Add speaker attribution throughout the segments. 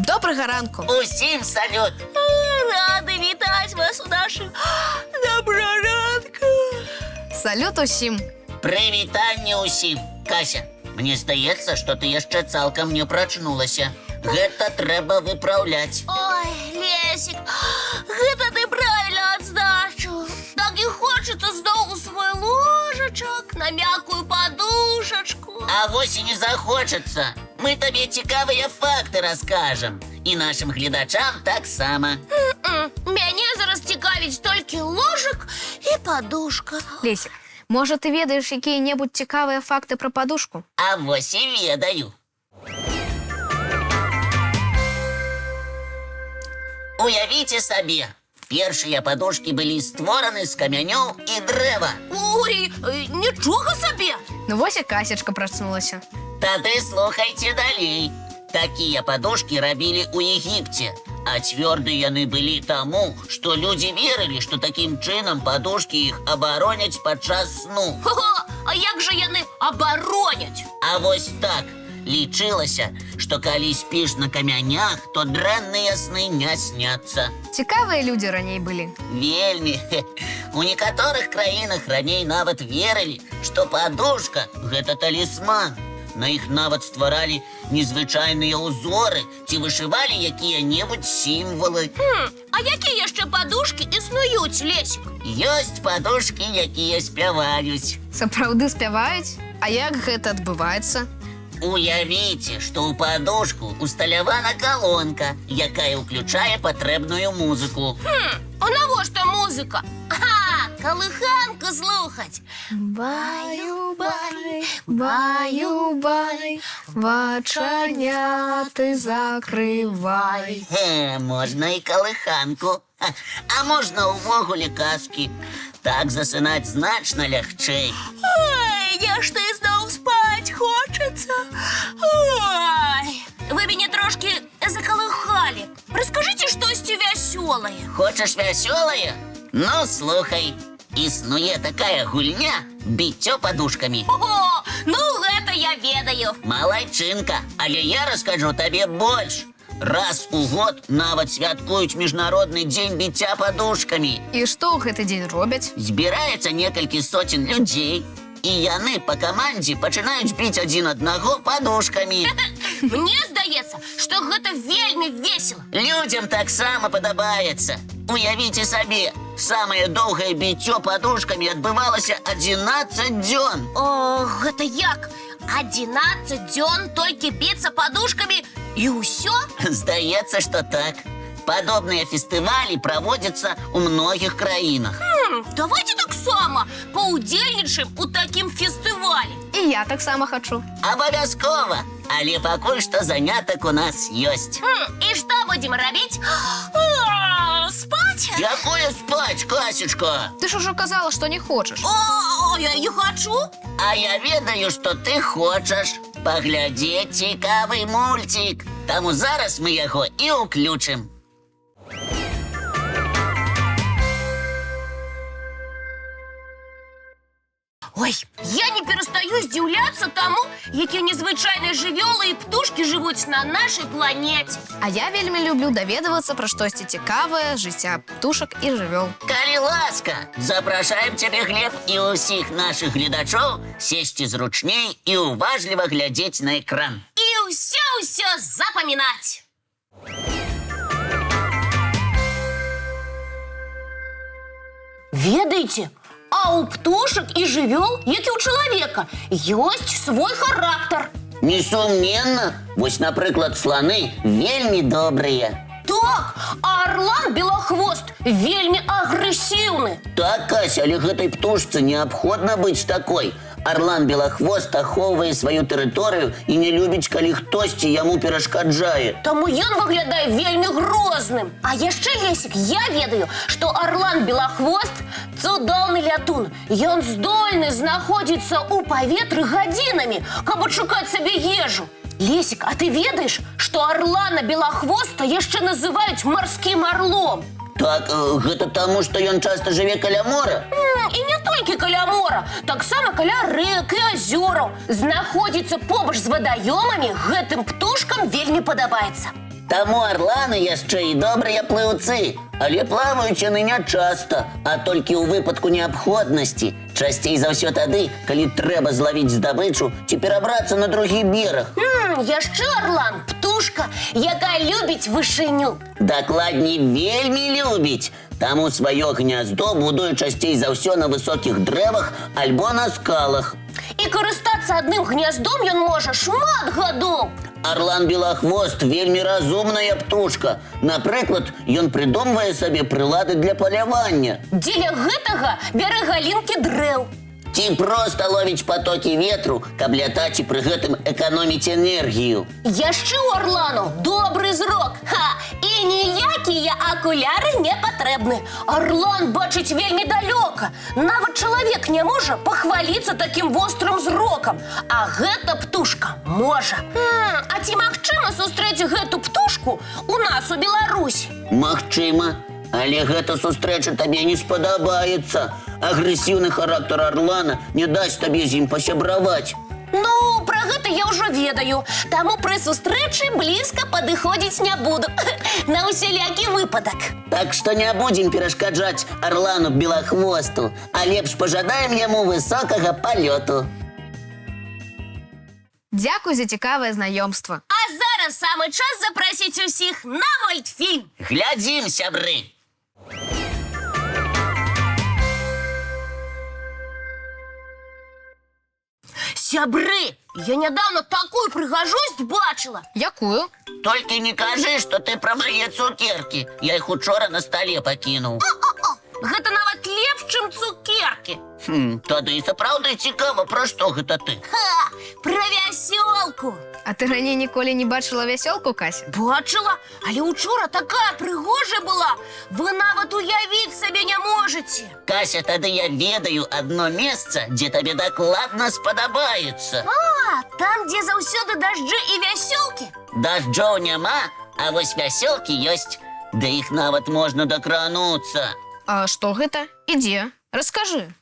Speaker 1: Добрага ранку.
Speaker 2: Усім салют!
Speaker 3: Рады вітаць вас у нашым добраранку.
Speaker 1: Салют усім.
Speaker 2: Прывітанне ўсім! Кася, мне здаецца, што ты яшчэ цалкам не прачнулася. Гэта трэба выпраўляць.
Speaker 3: Ой, Лесик, гэта ты правильно адзначыў. Так і хочацца зноў у свой ложачак, на мяккую падушачку.
Speaker 2: А вось і не захочацца. Мы табе цікавыя факты раскажам. І нашым гледачам таксама.
Speaker 3: Мяне зараз цікавіць толькі ложак і падушка.
Speaker 1: Лесік, можа, ты ведаеш якія-небудзь цікавыя факты пра падушку?
Speaker 2: А вось і ведаю. Уявіце сабе, першыя падушкі былі створаны з камянёў і дрэва.
Speaker 3: Ой, нічога сабе.
Speaker 1: Ну вось і Касечка прачнулася.
Speaker 2: Тады слухайце далей. Такія падушкі рабілі ў Егіпце, а цвёрдыя яны былі таму, што людзі верылі, што такім чынам падушкі іх абароняць падчас сну.
Speaker 3: Ха-ха, а як жа яны абароняць?
Speaker 2: А вось так. Лічылася, што калі спіш на камянях, то дрэнныя сны не сняцца.
Speaker 1: Цікавыя людзі раней былі.
Speaker 2: Вельмі. У некаторых краінах раней нават верылі, што падушка – гэта талісман. На іх нават стваралі незвычайныя ўзоры ці вышывалі якія-небудзь сімвалы.
Speaker 3: А якія яшчэ падушкі існуюць, Лесик?
Speaker 2: Ёсць падушкі, якія спяваюць.
Speaker 1: Сапраўды спяваюць? А як гэта адбываецца?
Speaker 2: Уявіце, што ў падушку усталявана калонка, якая ўключае патрэбную музыку.
Speaker 3: А навошта музыка? Ага, калыханку слухаць.
Speaker 1: Баю-бай, баю-бай, вачаняты закрывай.
Speaker 2: Можна і калыханку. А можна ўвогуле казкі. Так засынаць значна лягчэй.
Speaker 3: Ой, нешта ізноў спаць хочацца. Ой, вы мяне трошки закалыхалі. Раскажыце штосьці вясёлае.
Speaker 2: Хочаш вясёлае? Ну, слухай. Існуе такая гульня біццё падушкамі.
Speaker 3: О, ну гэта я ведаю.
Speaker 2: Малайчынка, але я раскажу табе больш. Раз у год нават святкуюць міжнародны дзень біцця падушкамі.
Speaker 1: І што ў гэты дзень робяць?
Speaker 2: Збіраецца некалькі соцень людзей, і яны па камандзе пачынаюць біць адзін аднаго падушкамі.
Speaker 3: Мне здаецца, што гэта вельмі весела.
Speaker 2: Людзям таксама падабаецца. Уявіце сабе, самае доўгае біццё падушкамі адбывалася 11 дзён.
Speaker 3: О, гэта як? 11 дзён толькі біцца падушкамі і ўсё?
Speaker 2: Здаецца, што так. Падобныя фестывалі праводзяцца ў многіх краінах.
Speaker 3: Давайте таксама паўдзельнічаем у такім фестывалі.
Speaker 1: І я таксама хачу.
Speaker 2: Абавязкова, але пакуль што занятак у нас ёсць.
Speaker 3: І што будзем рабіць? Спаць?
Speaker 2: Якое спаць, Касечка?
Speaker 1: Ты ж ужо казала, што не хочаш.
Speaker 3: О, я не хачу.
Speaker 2: А я ведаю, што ты хочаш паглядзець цікавы мульцік. Таму зараз мы яго і ўключым.
Speaker 3: Ой, я не перастаю здзіўляцца таму, якія незвычайныя жывёлы і птушкі жывуць на нашай планеце.
Speaker 1: А я вельмі люблю даведавацца пра штосьці цікавае з жыцця птушак і жывёл.
Speaker 2: Калі ласка, запрашаем цябе, Глеб, і ўсіх нашых гледачоў сесці зручней і уважліва глядзець на экран.
Speaker 3: І ўсё запамінаць. Ведаеце, а у птушак і жывёл, як і ў чалавека, ёсць свой характар.
Speaker 2: Несумненна, вось, напрыклад, сланы вельмі добрыя.
Speaker 3: Так, а арлан белахвост вельмі агрэсіўны.
Speaker 2: Так, Кася, але гэтай птушцы неабходна быць такой. Арлан белахвост ахоўвае сваю тэрыторыю і не любіць, калі хтосьці яму перашкаджае.
Speaker 3: Таму ён выглядае вельмі грозным. А яшчэ, Лесик, я ведаю, што арлан белахвост цудоўны лятун. Ён здольны знаходзіцца ў паветры гадзінамі, каб адшукаць сабе ежу. Лесик, а ты ведаеш, што арлана белахвоста яшчэ называюць марскім арлом?
Speaker 2: Так, гэта таму, што ён часта жыве каля мора?
Speaker 3: І не толькі каля мора, таксама каля рэк і азёраў. Знаходзіцца побач з вадаёмамі гэтым птушкам вельмі падабаецца.
Speaker 2: Таму арланы яшчэ і добрыя плыўцы, але плаваюць яны не часта, а толькі ў выпадку неабходнасці. Часцей за ўсё тады, калі трэба злавіць здабычу ці перабрацца на другі бераг.
Speaker 3: Яшчэ арлан, птушка, якая любіць вышыню.
Speaker 2: Дакладней, вельмі любіць. Таму сваё гняздо будуе часцей за ўсё на высокіх дрэвах альбо на скалах.
Speaker 3: І карыстацца адным гняздом ён можа шмат гадоў.
Speaker 2: Арлан белахвост вельмі разумная птушка. Напрыклад, ён прыдумвае сабе прылады для палявання.
Speaker 3: Дзеля гэтага бярэ галінкі дрэў.
Speaker 2: Ці проста ловіць патокі ветру, каб лятаць і пры гэтым эканоміць энергію.
Speaker 3: Яшчэ ў арлану добры зрок. І ніякія акуляры не патрэбны. Арлан бачыць вельмі далёка. Нават чалавек не можа пахваліцца такім вострым зрокам. А гэта птушка можа. А ці магчыма сустрэць гэту птушку у нас у Беларусі?
Speaker 2: Магчыма, але гэта сустрэча табе не спадабаецца. Агрэсіўны характар арлана не дасць табе з ім пасябраваць.
Speaker 3: Ну, пра гэта я ўжо ведаю. Таму пры сустрэчы блізка падыходзіць не буду. На усялякі выпадак.
Speaker 2: Так што не будзем перашкаджаць арлану белахвосту, а лепш пажадаем яму высокага палёту.
Speaker 1: Дзякуй за цікавае знаёмства.
Speaker 3: А зараз самы час запрасіць усіх на мультфільм.
Speaker 2: Глядзім, сябры!
Speaker 3: Сябры, я нядаўна такую прыгажосць бачыла.
Speaker 1: Якую?
Speaker 2: Толькі не кажы, што ты пра мае цукеркі. Я іх учора на стале пакінуў.
Speaker 3: Гэта нават лепш, чым цукеркі.
Speaker 2: Тады і сапраўды цікава, пра што гэта ты?
Speaker 3: Пра вясёлку.
Speaker 1: А ты раней ніколі не бачыла вясёлку, Кася?
Speaker 3: Бачыла, але учора такая прыгожая была. Вы нават уявіць сабе не можаце.
Speaker 2: Кася, тады я ведаю адно месца, дзе табе дакладна спадабаецца.
Speaker 3: Там, дзе заўсёды дажджы і вясёлкі.
Speaker 2: Дажджоў няма, а вось вясёлкі ёсць. Да іх нават можна дакрануцца.
Speaker 1: А што гэта? І дзе? Раскажы.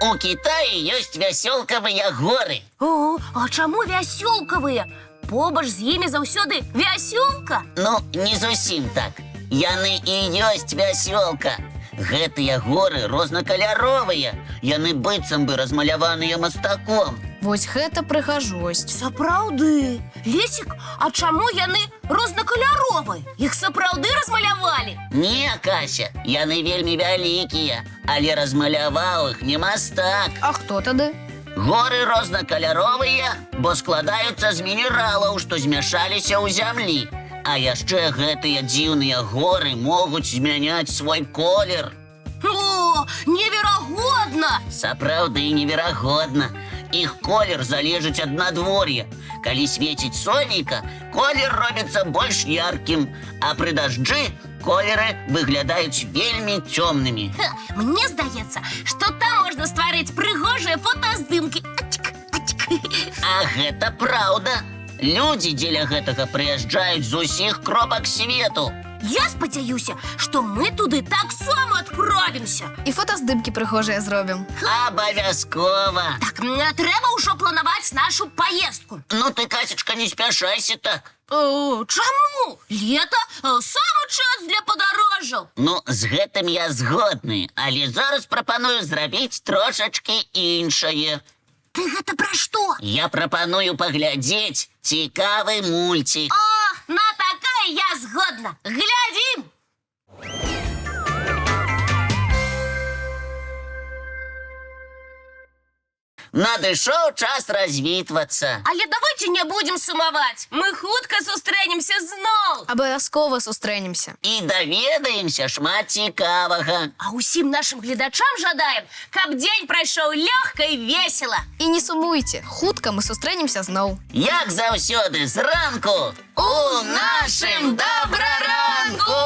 Speaker 2: У Кітаі ёсць вясёлкавыя горы.
Speaker 3: А чаму вясёлкавыя? Побач з імі заўсёды вясёлка.
Speaker 2: Ну, не зусім так. Яны і ёсць вясёлка. Гэтыя горы рознакаляровыя. Яны быццам бы размаляваныя мастаком.
Speaker 1: Вось гэта прыгажосць.
Speaker 3: Сапраўды. Лесік, а чаму яны рознакаляровыя? Іх сапраўды размалявалі?
Speaker 2: Не, Кася, яны вельмі вялікія, але размаляваў іх не мастак.
Speaker 1: А хто тады?
Speaker 2: Горы рознакаляровыя, бо складаюцца з мінералаў, што змяшаліся ў зямлі. А яшчэ гэтыя дзіўныя горы могуць змяняць свой колер.
Speaker 3: О, неверагодна!
Speaker 2: Сапраўды неверагодна. Іх колер залежыць ад надвор'я. Калі свеціць сонейка, колер робіцца больш яркім, а пры дажджы колеры выглядаюць вельмі цёмнымі.
Speaker 3: Мне здаецца, што там можна стварыць прыгожыя фотаздымкі.
Speaker 2: А гэта праўда. Людзі дзеля гэтага прыязджаюць з усіх кропак свету.
Speaker 3: Я спадзяюся, што мы туды таксама адправімся.
Speaker 1: І фотаздымкі прыгожыя зробім.
Speaker 2: Абавязкова.
Speaker 3: Так, трэба ўжо планаваць нашу паездку.
Speaker 2: Ну ты, Касечка, не спяшайся так.
Speaker 3: Чаму? Лета самы час для падарожжаў.
Speaker 2: Ну, з гэтым я згодны, але зараз прапаную зрабіць трошачкі іншае.
Speaker 3: Ты гэта пра што?
Speaker 2: Я прапаную паглядзець цікавы мульцік.
Speaker 3: На такая я згодна. Глядзім!
Speaker 2: Надышоў час развітвацца.
Speaker 3: Але давайте не будем сумаваць. Мы хутка сустрэнемся зноў.
Speaker 1: Абавязкова сустрэнемся.
Speaker 2: І даведаемся шмат цікавага.
Speaker 3: А ўсім нашым гледачам жадаем, каб дзень прайшоў лёгка і весела.
Speaker 1: І не сумуйце, хутка мы сустрэнемся зноў.
Speaker 2: Як заўсёды, зранку у нашым добраранку!